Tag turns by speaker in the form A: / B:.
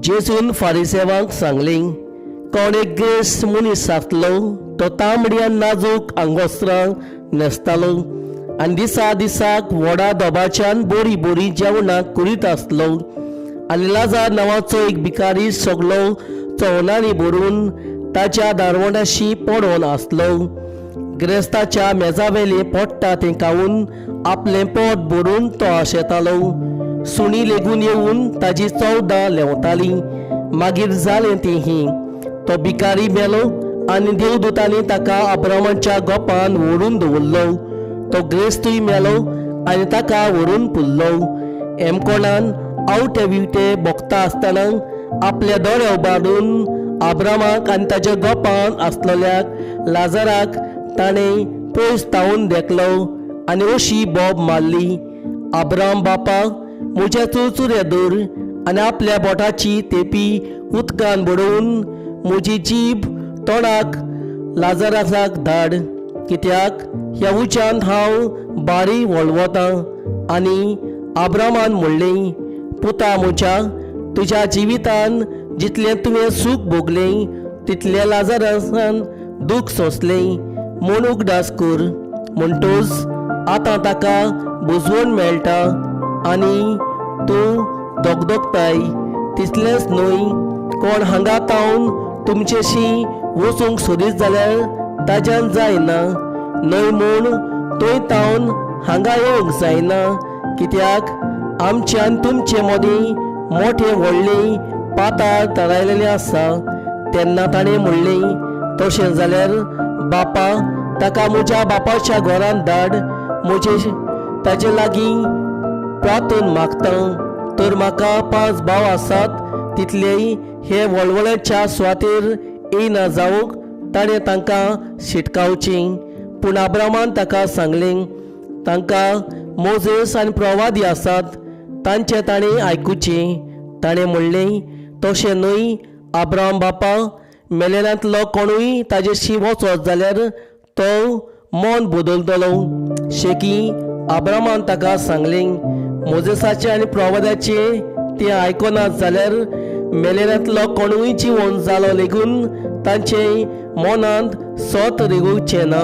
A: जेसून फारिसेवांक सांगलें, कोण एक ग्रेस मनीस आसलो तो तांबडी आनी नाजूक आंगवस्त्रां न्हेसतालो आनी दिसा दिसाक व्हडा दोबाच्यान बोरी बोरी जेवणाक करीत आसलो. आनी लाजार नांवाचो एक भिकारी सगलो चवनांनी भरून ताच्या दारवंडाशी पडून आसलो. गिरेस्ताच्या मेजावेले पडटा तें खावून आपलें पोट भरून तो आशेतालो. सुणी लेगून येवन ताजी चवदा लेवताली. मागीर जालें तेही. तो भिकारी मेलो आनी देवदूतांनी ताका अब्रामाच्या गोपान व्हरून दवरलो. तो गिरेस्तूय मेलो आनी ताका व्हरून पुरलो. हेमकोणान आवटे बिवटे भोगता आसतना आपले दोळे उबाडून अब्रामाक आनी ताच्या गोपान आसलेल्याक लाजाराक ताणें पयस तावून देखलो आनी अशी बोब मारली, अब्राम बापा, म्हज्या चुरचुरे धर आनी आपल्या बोटाची तेपी उदकान बुडोवन म्हजी जीब तोंडाक लाजाराक धाड, कित्याक ह्या उज्यांत हांव बारी वळवतां. आनी अब्रामान म्हणलें, पुता म्हज्या, तुज्या जिवितान जितलें तुवें सूख भोगलें तितलें लाजारासान दूख सोंसलें म्हूण उगडास कर. म्हणटूच आतां ताका बुजवण मेळटा आनी तूं दोगदोगताय. तितलेंच न्हय, कोण हांगा तावन तुमचेशी वचूंक सोदीत जाल्यार ताज्यान जायना. न्हय म्हूण थंय तावन हांगा येवंक जायना, कित्याक आमचे आनी तुमचे मदीं मोठे व्हडले पाताळ तरायलेले आसा. तेन्ना ताणें म्हणलें, तशें जाल्यार बापा, ताका म्हज्या बापाच्या घरांत धाड. म्हजे ताचे लागीं प्रार्थन मागतां. तर म्हाका 5 भाव आसात, तितलेय हे वळवळेच्या सुवातेर येयना जावंक ताणें तांकां शिटकावचें. पूण अब्रामान ताका सांगलें, तांकां मोजेस आनी प्रवादी आसात, तांचें ताणें आयकुचें. ताणें म्हणलें, तशें न्हय अब्राम बापा, मेलेल्यांतलो कोणूय ताजेशी वचत जाल्यार तो मन बदलतलो. शेकी अब्रामान ताका सांगलें, मोजेसाचें आनी प्रवाद्याचें तें आयकनात जाल्यार मेलेल्यांतलो कोणूय जिवंत जालो लेगून तांचे मनांत सोत रिगूचें ना.